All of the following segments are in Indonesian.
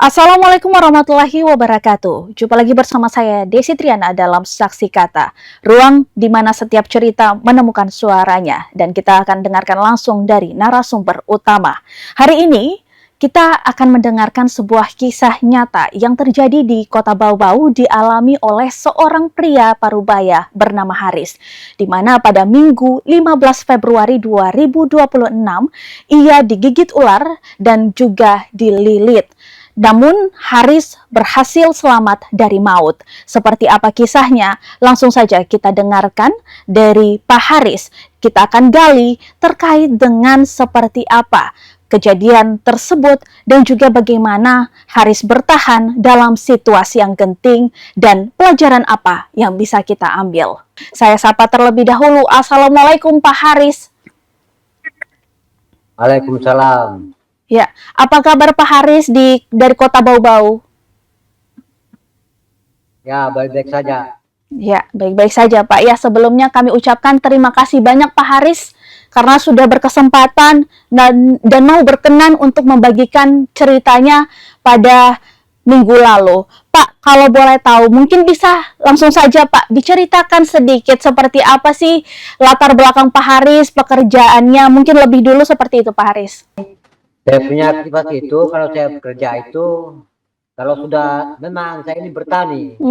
Assalamualaikum warahmatullahi wabarakatuh. Jumpa lagi bersama saya Desi Triana dalam Saksi Kata, ruang di mana setiap cerita menemukan suaranya dan kita akan dengarkan langsung dari narasumber utama. Hari ini kita akan mendengarkan sebuah kisah nyata yang terjadi di Kota Bau-Bau dialami oleh seorang pria parubaya bernama Haris, di mana pada Minggu 15 Februari 2026 ia digigit ular dan juga dililit. Namun Haris berhasil selamat dari maut. Seperti apa kisahnya? Langsung saja kita dengarkan dari Pak Haris. Kita akan gali terkait dengan seperti apa kejadian tersebut dan juga bagaimana Haris bertahan dalam situasi yang genting dan pelajaran apa yang bisa kita ambil. Saya sapa terlebih dahulu. Assalamualaikum Pak Haris. Waalaikumsalam. Ya, apa kabar Pak Haris dari Kota Bau-Bau? Ya, baik-baik saja. Ya, baik-baik saja Pak. Ya, sebelumnya kami ucapkan terima kasih banyak Pak Haris karena sudah berkesempatan dan mau berkenan untuk membagikan ceritanya pada minggu lalu. Pak, kalau boleh tahu, mungkin bisa langsung saja Pak diceritakan sedikit seperti apa sih latar belakang Pak Haris, pekerjaannya, mungkin lebih dulu seperti itu Pak Haris. Saya punya aktivitas itu, kalau saya bekerja itu, kalau sudah memang saya ini bertani,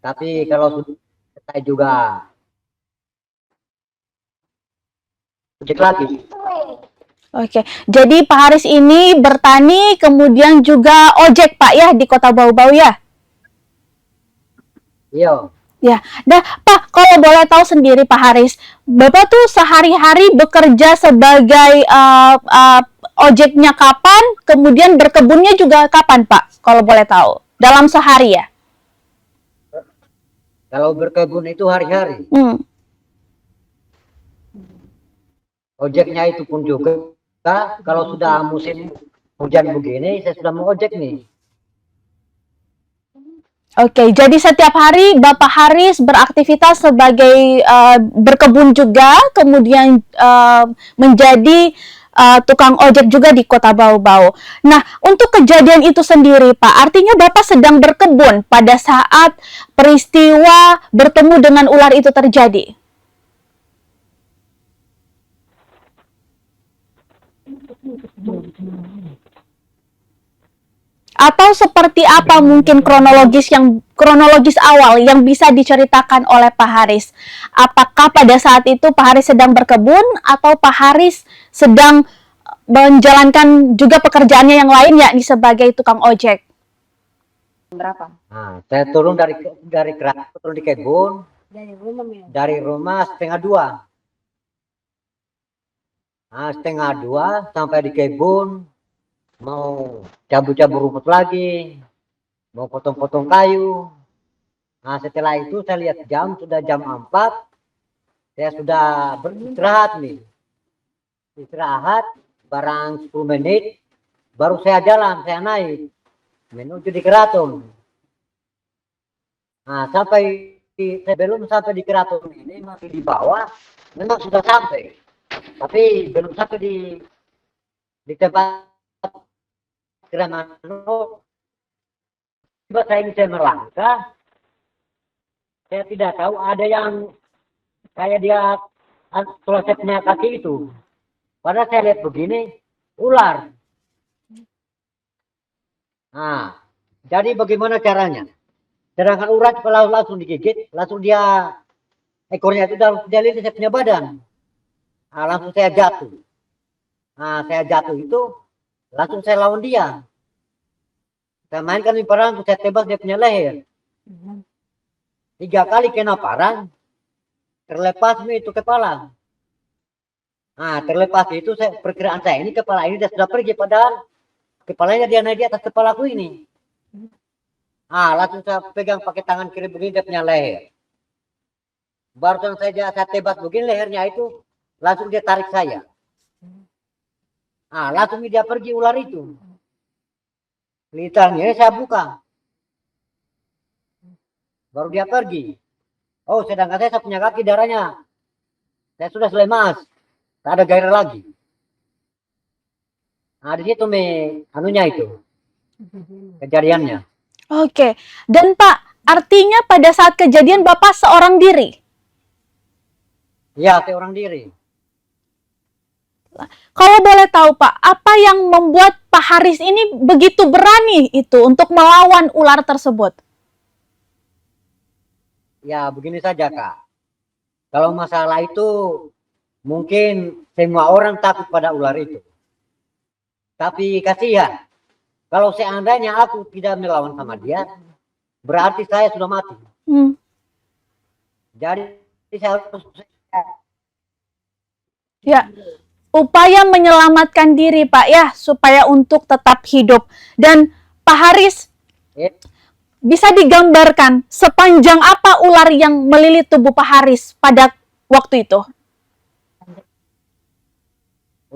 tapi kalau sudah saya juga ojek lagi. Oke, jadi Pak Haris ini bertani kemudian juga ojek Pak ya di Kota Bau-Bau ya? Iya. Ya, dah Pak, kalau boleh tahu sendiri Pak Haris, Bapak tuh sehari-hari bekerja sebagai ojeknya kapan, kemudian berkebunnya juga kapan Pak, kalau boleh tahu? Dalam sehari ya? Kalau berkebun itu hari-hari. Ojeknya itu pun juga, kalau sudah musim hujan begini, saya sudah mau ojek nih. Oke, jadi setiap hari Bapak Haris beraktivitas sebagai berkebun juga, kemudian menjadi tukang ojek juga di Kota Bau-Bau. Nah, untuk kejadian itu sendiri, Pak, artinya Bapak sedang berkebun pada saat peristiwa bertemu dengan ular itu terjadi? Atau seperti apa mungkin kronologis awal yang bisa diceritakan oleh Pak Haris? Apakah pada saat itu Pak Haris sedang berkebun atau Pak Haris sedang menjalankan juga pekerjaannya yang lain yakni sebagai tukang ojek? Berapa? Nah, saya turun dari kerak, turun di kebun, dari rumah setengah dua. Nah, setengah dua sampai di kebun, mau cabut-cabut rumput lagi, mau potong-potong kayu. Nah, setelah itu saya lihat jam, sudah jam 4, saya sudah beristirahat nih. Istirahat, barang 10 menit, baru saya jalan, saya naik, menuju di keraton. Nah, sebelum sampai di keraton ini, masih di bawah, memang sudah sampai. Tapi belum sampai di tempat Gramano. Tiba saya melangkah, saya tidak tahu ada yang kayak dia klosetnya kaki itu. Padahal saya lihat begini, ular. Nah, jadi bagaimana caranya? Sedangkan ular kalau langsung digigit, langsung dia ekornya itu dia lihat saya punya badan. Nah, langsung saya jatuh. Nah, saya jatuh itu, langsung saya lawan dia. Saya mainkan parang, saya tebas dia punya leher. 3 kali kena parang, terlepas itu kepala. Nah, terlepas itu perkiraan saya ini kepala ini sudah pergi, padahal kepalanya dia naik di atas kepalaku ini. Ah, langsung saya pegang pakai tangan kiri begini dia punya leher. Barusan saya tebas begini lehernya itu, langsung dia tarik saya. Ah, langsung dia pergi ular itu. Liternya saya buka. Baru dia pergi. Oh, sedangkan saya punya kaki darahnya. Saya sudah lemas. Tak ada gairah lagi. Nah, di situ anunya itu. kejadiannya. Oke. Dan Pak, artinya pada saat kejadian Bapak seorang diri? Ya, seorang diri. Kalau boleh tahu Pak, apa yang membuat Pak Haris ini begitu berani itu untuk melawan ular tersebut? Ya, begini saja, Kak. Kalau masalah itu, mungkin semua orang takut pada ular itu. Tapi kasihan, kalau seandainya aku tidak melawan sama dia, berarti saya sudah mati. Hmm. Jadi saya harus Ya, upaya menyelamatkan diri Pak ya, supaya untuk tetap hidup. Dan Pak Haris, eh, bisa digambarkan sepanjang apa ular yang melilit tubuh Pak Haris pada waktu itu?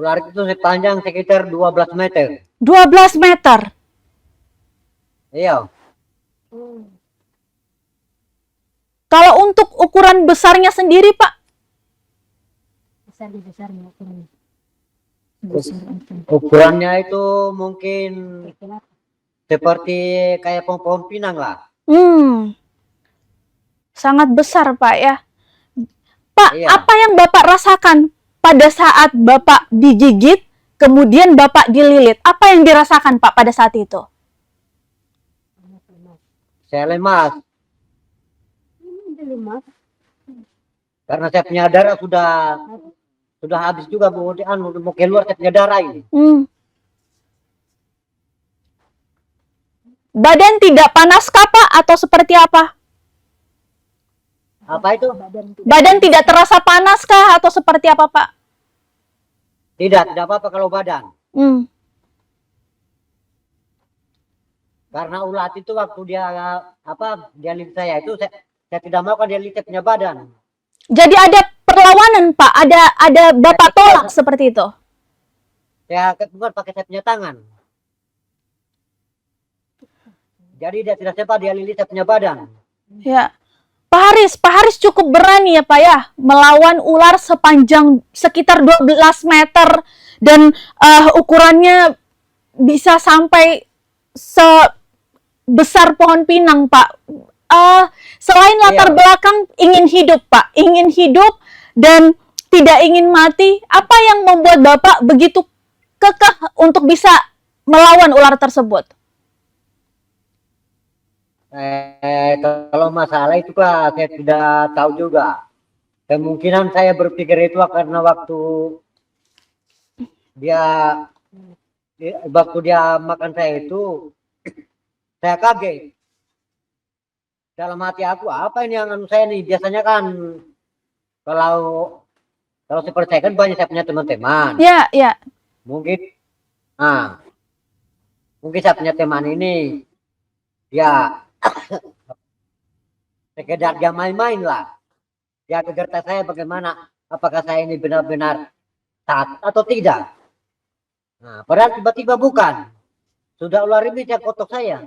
ular itu sepanjang sekitar 12 meter. 12 meter. Iya, Kalau untuk ukuran besarnya sendiri Pak? ukurannya itu mungkin seperti kayak pohon pinang lah. Sangat besar Pak ya. Pak, Iya. apa yang Bapak rasakan pada saat Bapak digigit, kemudian Bapak dililit? Apa yang dirasakan Pak pada saat itu? Saya lemas. Karena saya punya darah sudah habis juga mau keluar saya punya darah ini. Badan tidak panas kah Pak atau seperti apa? Apa itu? Badan tidak terasa panas kah atau seperti apa Pak? Tidak apa-apa kalau badan. Karena ulat itu waktu dia lilit saya itu saya tidak mau kan dia lilit punya badan. Jadi ada perlawanan Pak, ada Bapak tolak seperti itu. Saya bukan pakai saya punya tangan. Jadi dia tidak sempat dia lilit saya punya badan. Ya. Pak Haris cukup berani ya Pak ya, melawan ular sepanjang sekitar 12 meter dan ukurannya bisa sampai sebesar pohon pinang Pak. Selain latar belakang ingin hidup Pak, ingin hidup dan tidak ingin mati, apa yang membuat Bapak begitu kekeh untuk bisa melawan ular tersebut? Kalau masalah itu Pak, saya tidak tahu juga. Kemungkinan saya berpikir itu karena waktu dia makan saya itu, saya kaget. Dalam hati aku, apa ini yang saya nih? Biasanya kan kalau seperti saya kan banyak saya punya teman-teman. Ya. Mungkin saya punya teman ini ya sekedar dia main-main lah. Dia kegerta saya bagaimana, apakah saya ini benar-benar taat atau tidak. Nah, padahal tiba-tiba bukan. Sudah ular ini dia kotok saya.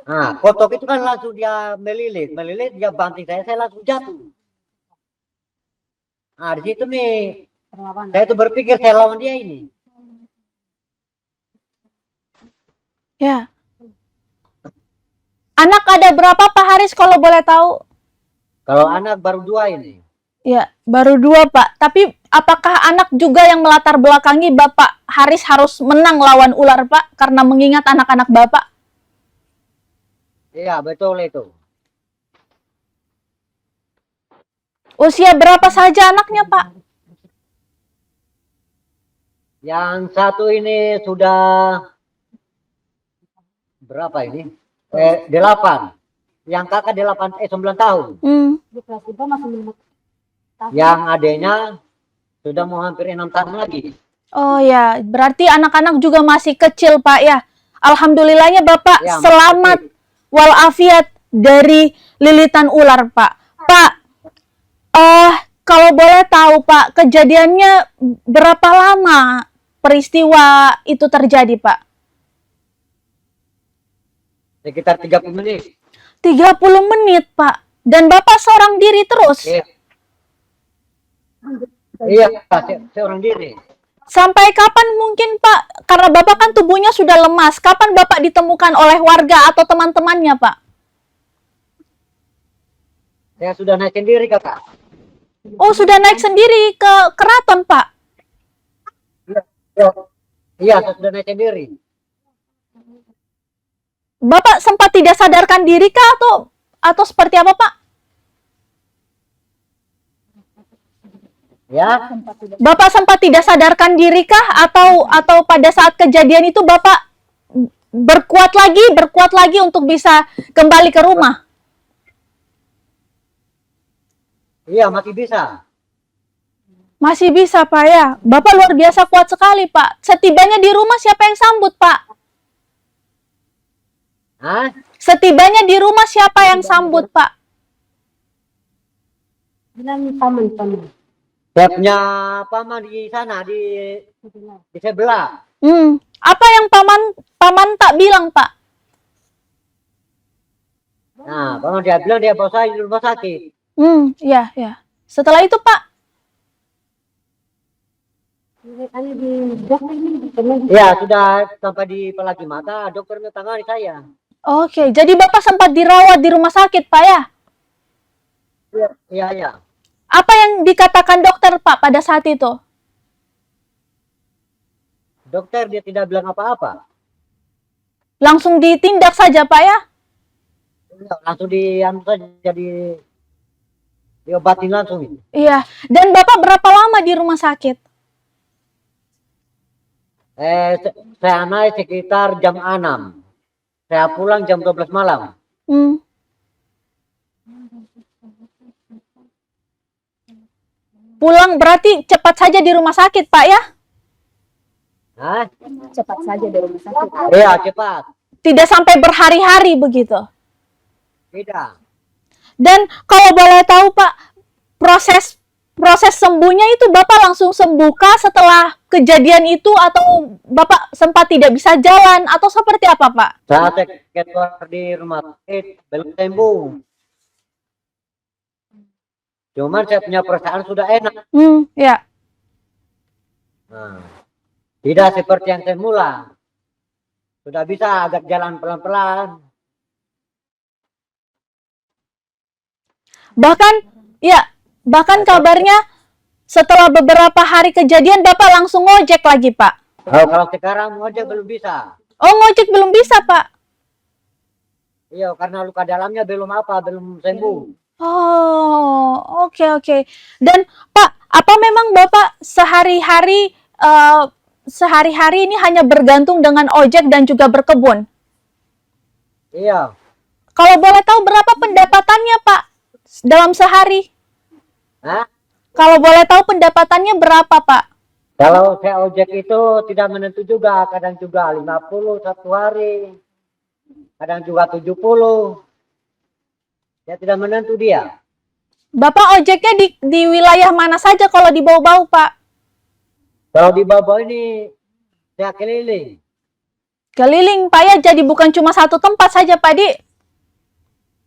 Nah, kotok itu kan langsung dia melilit dia banting saya langsung jatuh. Nah, di situ nih saya tuh berpikir saya lawan dia ini. Ya. Anak ada berapa Pak Haris kalau boleh tahu? Kalau anak baru 2 ini. Ya, baru 2 Pak. Tapi apakah anak juga yang melatar belakangi Bapak Haris harus menang lawan ular Pak? Karena mengingat anak-anak Bapak? Iya, betul itu. Usia berapa saja anaknya Pak? Yang satu ini sudah berapa ini? 8. Yang kakak 9 tahun. Yang adiknya sudah mau hampir 6 tahun lagi. Oh ya, berarti anak-anak juga masih kecil Pak ya. Alhamdulillahnya Bapak Ya, selamat walafiat dari lilitan ular Pak. Pak, kalau boleh tahu Pak, kejadiannya berapa lama peristiwa itu terjadi Pak? Sekitar 30 menit. 30 menit Pak. Dan Bapak seorang diri terus? Iya, seorang diri. Sampai kapan mungkin Pak? Karena Bapak kan tubuhnya sudah lemas. Kapan Bapak ditemukan oleh warga atau teman-temannya Pak? Saya sudah naik sendiri, Kakak. Oh, sudah naik sendiri ke keraton Pak? Iya, iya, iya, saya sudah naik sendiri. Bapak sempat tidak sadarkan diri kah atau seperti apa Pak? Ya, Bapak sempat tidak sadarkan diri kah atau pada saat kejadian itu Bapak berkuat lagi untuk bisa kembali ke rumah? iya masih bisa. Masih bisa Pak ya. Bapak luar biasa kuat sekali Pak. Setibanya di rumah siapa yang sambut Pak? Hah? Setibanya di rumah siapa yang sambut Pak? Bilang paman. Saya punya paman di sana, di sebelah. Apa yang paman tak bilang Pak? Nah, paman dia bilang dia bawa saya di rumah sakit. Ya, ya. Setelah itu Pak? Ya, sudah sampai di pelagi mata, dokternya tangani saya. Oke, jadi Bapak sempat dirawat di rumah sakit Pak ya? Iya, iya, iya. Apa yang dikatakan dokter Pak pada saat itu? Dokter dia tidak bilang apa-apa. Langsung ditindak saja Pak ya? Iya, langsung diobatin langsung. Iya. Dan Bapak berapa lama di rumah sakit? Saya naik sekitar jam 6. Saya pulang jam 12 malam. Pulang berarti cepat saja di rumah sakit Pak ya? Hah? Cepat saja dari rumah sakit. Iya, cepat. Tidak sampai berhari-hari begitu. Tidak. Dan kalau boleh tahu Pak, proses sembuhnya itu Bapak langsung sembuhkah setelah kejadian itu atau Bapak sempat tidak bisa jalan atau seperti apa Pak? Saat saya keluar di rumah sakit belum sembuh. Cuman saya punya perasaan sudah enak. Ya. Nah, tidak seperti yang semula. Sudah bisa agak jalan pelan-pelan. Bahkan kabarnya setelah beberapa hari kejadian Bapak langsung ngojek lagi Pak. Kalau sekarang ngojek belum bisa. Oh, ngojek belum bisa Pak. Iya, karena luka dalamnya belum sembuh. Oh, oke. Dan Pak, apa memang Bapak sehari-hari ini hanya bergantung dengan ojek dan juga berkebun? Iya. Kalau boleh tahu berapa pendapatannya Pak dalam sehari? Hah? Kalau boleh tahu pendapatannya berapa Pak? Kalau saya ojek itu tidak menentu juga, kadang juga 50 satu hari, kadang juga 70. Ya tidak menentu dia. Bapak ojeknya di wilayah mana saja kalau di Bau-Bau Pak? Kalau di bawah ini saya keliling. Keliling Pak ya, jadi bukan cuma satu tempat saja Pak Di.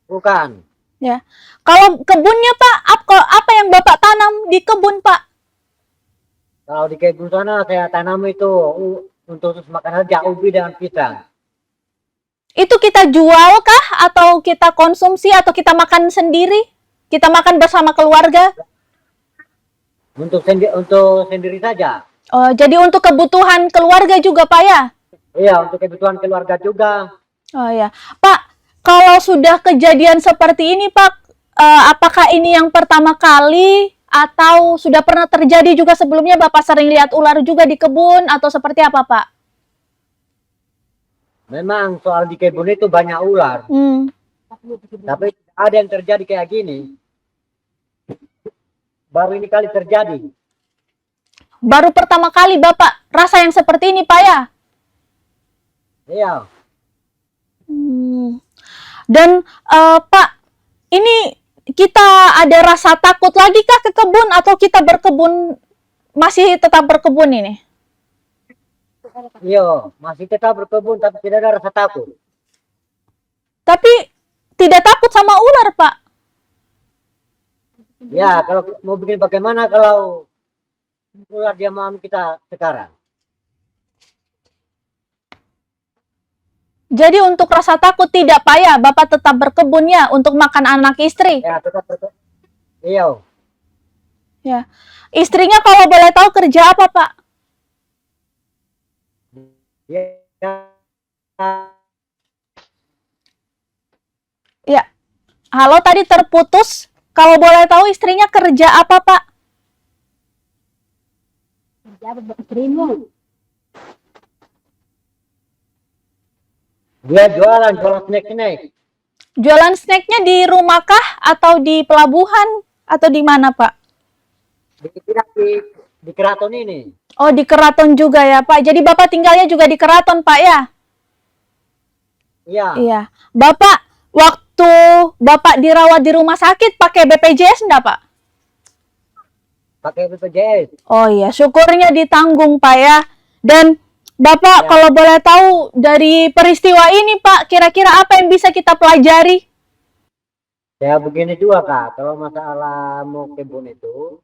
Bukan. Ya. Kalau kebunnya Pak, apa yang Bapak tanam di kebun Pak? Kalau di kebun sana saya tanam itu untuk makan saja ubi dengan pisang. Itu kita jual kah atau kita konsumsi atau kita makan sendiri? Kita makan bersama keluarga? Untuk sendiri saja. Oh, jadi untuk kebutuhan keluarga juga Pak ya? Iya, untuk kebutuhan keluarga juga. Oh ya. Pak, kalau sudah kejadian seperti ini Pak, apakah ini yang pertama kali atau sudah pernah terjadi juga sebelumnya Bapak sering lihat ular juga di kebun atau seperti apa Pak? Memang soal di kebun itu banyak ular. Tapi ada yang terjadi kayak gini. Baru ini kali terjadi. Baru pertama kali Bapak rasa yang seperti ini Pak ya? Iya. Dan Pak, ini kita ada rasa takut lagi kah ke kebun atau kita berkebun masih tetap berkebun ini? Iya, masih tetap berkebun tapi tidak ada rasa takut. Tapi tidak takut sama ular, Pak. Ya, kalau mau bikin bagaimana kalau ular dia mau kita sekarang. Jadi untuk rasa takut tidak, Pak ya? Bapak tetap berkebun ya untuk makan anak istri. Ya, tetap. Iya. Ya. Istrinya kalau boleh tahu kerja apa, Pak? Dia Ya. Halo, tadi terputus. Kalau boleh tahu istrinya kerja apa, Pak? Kerja apa istrimu? dia jualan snack. Jualan snacknya di rumah kah atau di pelabuhan atau di mana, Pak? Di keraton ini. Oh, di Keraton juga ya, Pak. Jadi Bapak tinggalnya juga di Keraton, Pak ya? Iya. Iya. Bapak, waktu Bapak dirawat di rumah sakit pakai BPJS enggak, Pak? Pakai BPJS. Oh iya, syukurnya ditanggung, Pak ya. Dan Bapak Ya. kalau boleh tahu dari peristiwa ini, Pak, kira-kira apa yang bisa kita pelajari? Ya begini juga Kak, kalau masalah mau kebun itu,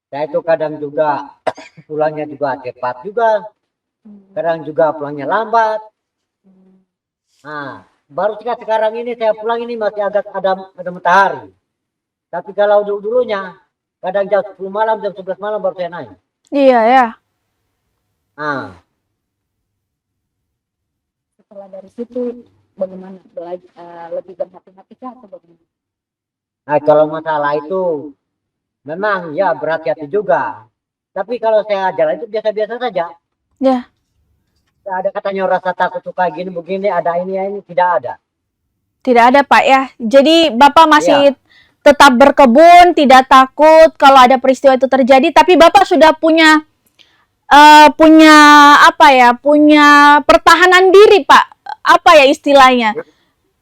saya itu kadang juga pulangnya juga cepat juga, kadang juga pulangnya lambat. Nah, baru sekarang ini saya pulang ini masih agak ada matahari. Tapi kalau dulunya, kadang jam 10 malam, jam 11 malam baru saya naik. Iya ya. Nah, Setelah dari situ bagaimana lebih berhati-hati kah atau bagaimana? nah kalau masalah itu memang ya berhati-hati juga. Tapi kalau saya jalan itu biasa-biasa saja. Ya, Tidak ada katanya rasa takut suka gini begini, ada ini tidak ada. tidak ada, Pak ya. Jadi Bapak masih Iya. tetap berkebun, tidak takut kalau ada peristiwa itu terjadi, tapi Bapak sudah punya apa ya? Punya pertahanan diri, Pak. Apa ya istilahnya?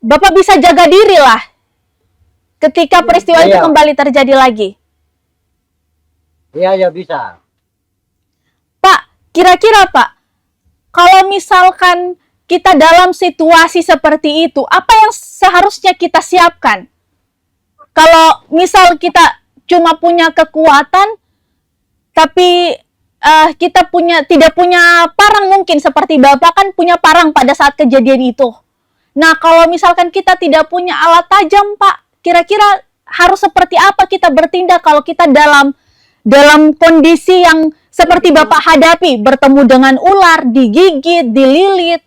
Bapak bisa jaga diri lah ketika peristiwa itu Iya. kembali terjadi lagi. Iya ya bisa. Pak, kira-kira Pak, kalau misalkan kita dalam situasi seperti itu, apa yang seharusnya kita siapkan? Kalau misal kita cuma punya kekuatan, tapi kita tidak punya parang mungkin seperti Bapak kan punya parang pada saat kejadian itu. Nah, kalau misalkan kita tidak punya alat tajam, Pak, kira-kira harus seperti apa kita bertindak kalau kita dalam kondisi yang seperti Bapak hadapi, bertemu dengan ular, digigit, dililit.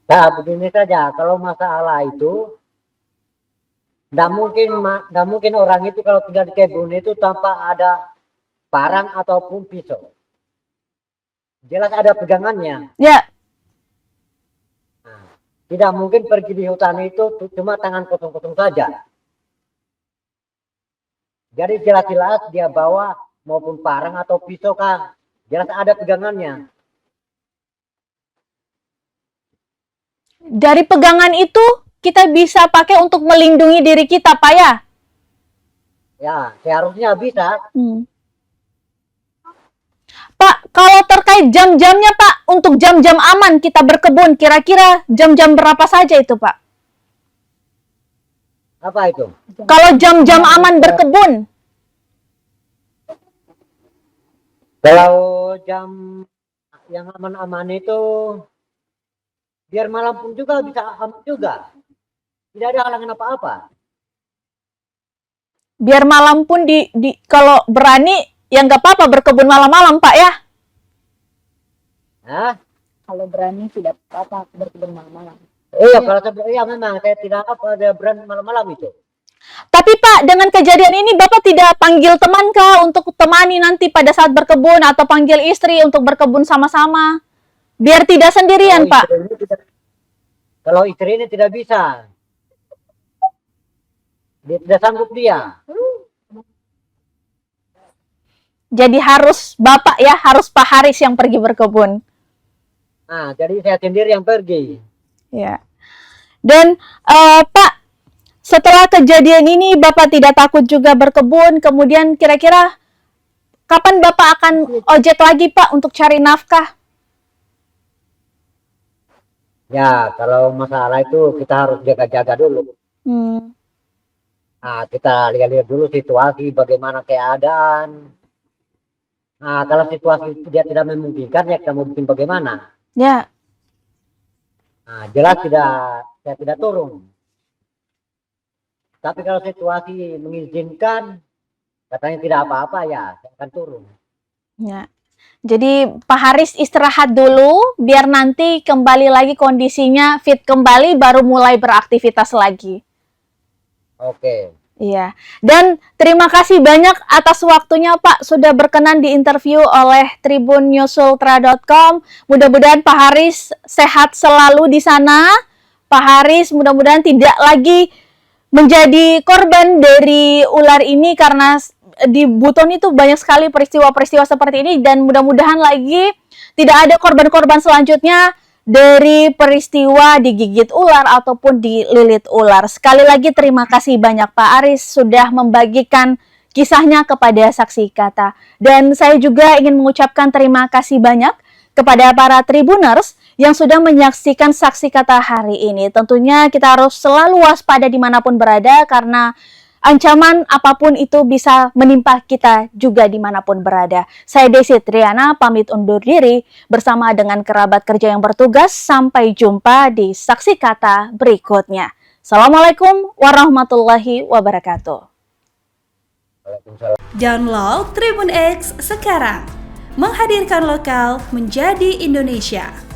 Nah begini saja, kalau masalah itu nggak mungkin orang itu kalau tinggal di kebun itu tanpa ada parang ataupun pisau. Jelas ada pegangannya. Ya, Nah, tidak mungkin pergi di hutan itu cuma tangan kosong-kosong saja. Jadi jelas-jelas dia bawa maupun parang atau pisau kan, jelas ada pegangannya. dari pegangan itu kita bisa pakai untuk melindungi diri kita, Pak ya. Ya seharusnya bisa. Pak, kalau terkait jam-jamnya, Pak, untuk jam-jam aman kita berkebun, kira-kira jam-jam berapa saja itu, Pak? Apa itu? Kalau jam-jam aman berkebun, Kalau jam yang aman-aman itu biar malam pun juga bisa aman juga. Tidak ada halangan apa-apa. biar malam pun kalau berani, ya nggak apa-apa berkebun malam-malam, Pak ya. Hah? Kalau berani tidak apa-apa berkebun malam-malam. Iya, kalau iya memang saya tidak apa ada berani malam-malam itu. Tapi Pak, dengan kejadian ini Bapak tidak panggil teman kah untuk temani nanti pada saat berkebun atau panggil istri untuk berkebun sama-sama? Biar tidak sendirian, Pak. Kalau istri ini tidak bisa. Dia tidak sanggup dia. Jadi harus Bapak ya, harus Pak Haris yang pergi berkebun. Nah, jadi saya sendiri yang pergi. Ya. Dan Pak, setelah kejadian ini Bapak tidak takut juga berkebun, kemudian kira-kira kapan Bapak akan ojek lagi, Pak, untuk cari nafkah? Ya, kalau masalah itu kita harus jaga-jaga dulu. Kita lihat-lihat dulu situasi bagaimana keadaan. Kalau situasi dia tidak memungkinkan ya kita mau bikin bagaimana. Ya, Jelas saya tidak turun. Tapi kalau situasi mengizinkan, katanya tidak apa-apa ya, saya akan turun. ya. Jadi Pak Haris istirahat dulu biar nanti kembali lagi kondisinya fit kembali baru mulai beraktivitas lagi. Oke. Iya. Dan terima kasih banyak atas waktunya Pak sudah berkenan diinterview oleh tribunnyusultra.com. Mudah-mudahan Pak Haris sehat selalu di sana. Pak Haris mudah-mudahan tidak lagi menjadi korban dari ular ini karena di Buton itu banyak sekali peristiwa-peristiwa seperti ini dan mudah-mudahan lagi tidak ada korban-korban selanjutnya dari peristiwa digigit ular ataupun dililit ular. Sekali lagi terima kasih banyak Pak Aris sudah membagikan kisahnya kepada Saksi Kata. Dan saya juga ingin mengucapkan terima kasih banyak kepada para Tribuners yang sudah menyaksikan Saksi Kata hari ini. Tentunya kita harus selalu waspada dimanapun berada karena ancaman apapun itu bisa menimpa kita juga dimanapun berada. Saya Desi Triana pamit undur diri bersama dengan kerabat kerja yang bertugas. Sampai jumpa di Saksi Kata berikutnya. Assalamualaikum warahmatullahi wabarakatuh. Waalaikumsalam. Download Tribun X sekarang. Menghadirkan lokal menjadi Indonesia.